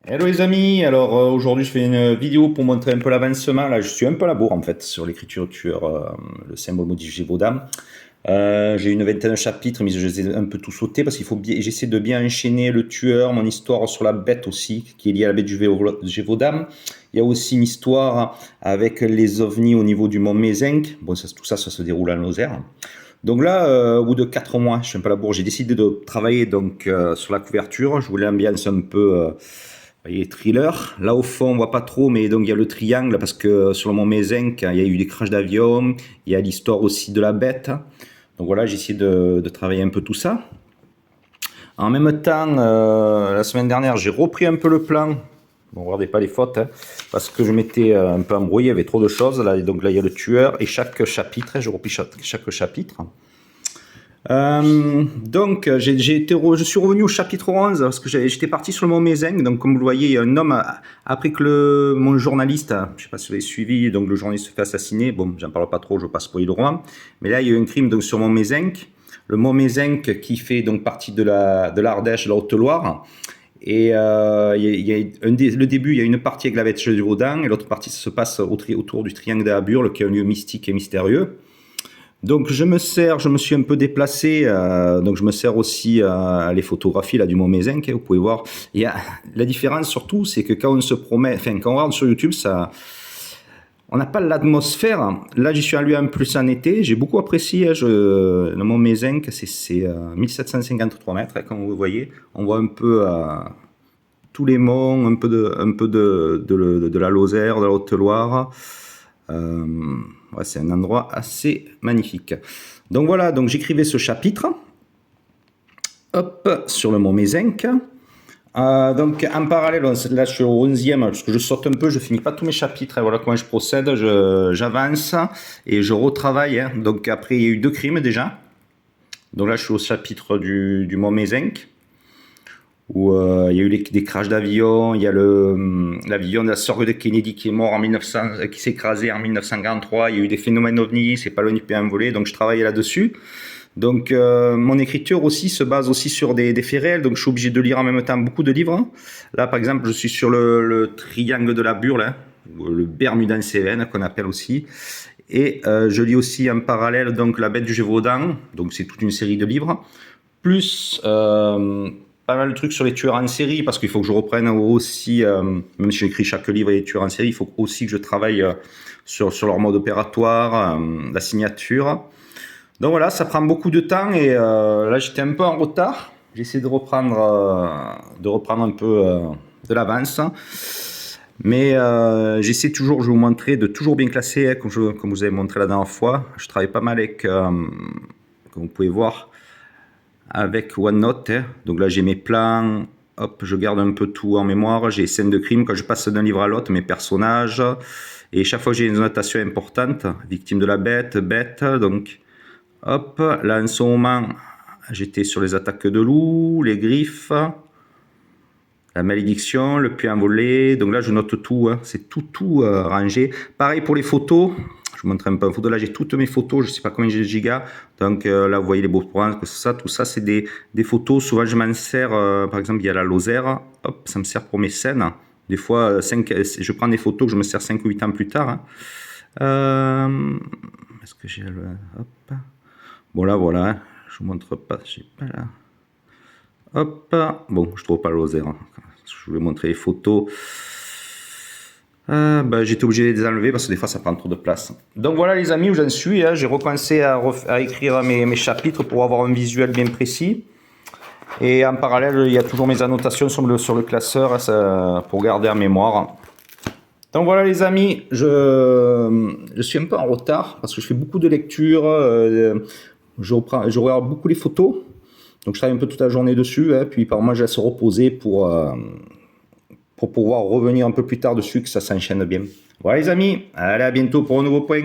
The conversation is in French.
Hello les amis, alors aujourd'hui je fais une vidéo pour montrer un peu l'avancement. Là je suis un peu à la bourre en fait sur l'écriture tueur, le symbole modifié Gévaudan. J'ai une vingtaine de chapitres mais je les ai un peu tout sauté parce qu'il faut bien, j'essaie de bien enchaîner le tueur, mon histoire sur la bête aussi qui est liée à la bête du Gévaudan. Il y a aussi une histoire avec les ovnis au niveau du mont Mézenc. Bon tout ça se déroule en Lozère. Donc là, au bout de 4 mois, je suis un peu à la bourre, j'ai décidé de travailler donc sur la couverture. Je voulais l'ambiance un peu vous voyez, thriller. Là, au fond, on voit pas trop, mais donc il y a le triangle parce que sur le mont Mézenc, il y a eu des crashs d'avion. Il y a l'histoire aussi de la bête. Donc voilà, j'ai essayé de travailler un peu tout ça. En même temps, la semaine dernière, j'ai repris un peu le plan. Bon, regardez pas les fautes, hein, parce que je m'étais un peu embrouillé, il y avait trop de choses. Là, donc là, il y a le tueur et chaque chapitre, je repris chaque chapitre. Je suis revenu au chapitre 11 parce que j'étais parti sur le mont Mézenc. Donc, comme vous le voyez, il y a un homme, après que mon journaliste, je ne sais pas si vous avez suivi, donc le journaliste se fait assassiner. Bon, j'en parle pas trop, je passe pour le roman. Mais là, il y a eu un crime donc, sur le mont Mézenc. Le mont Mézenc qui fait donc partie de l'Ardèche, de la Haute-Loire. Et le début, il y a une partie avec la bête du Vaudan et l'autre partie ça se passe autour du triangle de la Burle, qui est un lieu mystique et mystérieux. Donc je me suis un peu déplacé, donc je me sers aussi les photographies là du Mont Mézenc. Vous pouvez voir, il y a la différence surtout, c'est que quand on se promet, enfin quand on regarde sur YouTube, ça, on n'a pas l'atmosphère. Là, j'y suis allé en plus en été, j'ai beaucoup apprécié. Le Mont Mézenc, c'est 1753 mètres, comme vous voyez, on voit un peu tous les monts, un peu de la Lozère, de la Haute-Loire. Ouais, c'est un endroit assez magnifique. Donc voilà, donc j'écrivais ce chapitre, hop, sur le mont Mézenc. Donc en parallèle, là je suis au 11e, parce que je saute un peu, je finis pas tous mes chapitres, hein, voilà comment je procède, j'avance et je retravaille. Hein. Donc après, il y a eu 2 crimes déjà. Donc là, je suis au chapitre du mont Mézenc, où il y a eu des crashs d'avion, il y a l'avion de la sœur de Kennedy qui est mort en 1900, qui s'est écrasé en 1943, il y a eu des phénomènes ovnis, c'est pas l'ONU qui a envolé, donc je travaillais là-dessus. Donc mon écriture aussi se base aussi sur des faits réels, donc je suis obligé de lire en même temps beaucoup de livres. Là par exemple, je suis sur le triangle de la Burle, hein, le Bermudan-Cévennes qu'on appelle aussi. Et je lis aussi en parallèle donc La Bête du Gévaudan, donc c'est toute une série de livres, plus pas mal de trucs sur les tueurs en série, parce qu'il faut que je reprenne aussi, même si j'écris chaque livre et les tueurs en série, il faut aussi que je travaille sur leur mode opératoire, la signature. Donc voilà, ça prend beaucoup de temps et là j'étais un peu en retard. J'essaie de reprendre un peu de l'avance. Mais j'essaie toujours, je vais vous montrer, de toujours bien classer, hein, comme vous avez montré la dernière fois. Je travaille pas mal avec, comme vous pouvez voir, avec OneNote. Hein. Donc là, j'ai mes plans, hop, je garde un peu tout en mémoire. J'ai les scènes de crime quand je passe d'un livre à l'autre, mes personnages. Et chaque fois que j'ai une notation importante, victime de la bête, donc hop, là en ce moment, j'étais sur les attaques de loups, les griffes, la malédiction, le puits envolé. Donc là, je note tout, hein. C'est tout rangé. Pareil pour les photos. Je vous montre un peu en photo. Là, j'ai toutes mes photos. Je ne sais pas combien j'ai de gigas. Donc là, vous voyez les beaux points, tout ça, c'est des photos. Souvent, je m'en sers. Par exemple, il y a la Lozère. Hop, ça me sert pour mes scènes. Des fois, je prends des photos que je me sers 5 ou 8 ans plus tard. Hein. Est-ce que j'ai le... Hop. Bon, là, voilà. Hein. Je vous montre pas. Je sais pas là. Hop. Bon, je trouve pas le Lozère. Hein. Je voulais montrer les photos. J'étais obligé de les enlever parce que des fois ça prend trop de place. Donc voilà les amis où j'en suis. Hein. J'ai recommencé à écrire mes chapitres pour avoir un visuel bien précis. Et en parallèle, il y a toujours mes annotations sur le classeur pour garder en mémoire. Donc voilà les amis, je suis un peu en retard parce que je fais beaucoup de lectures. Je regarde beaucoup les photos. Donc je travaille un peu toute la journée dessus. Hein, puis par moi je laisse reposer pour pouvoir revenir un peu plus tard dessus, que ça s'enchaîne bien. Voilà les amis, allez à bientôt pour un nouveau point.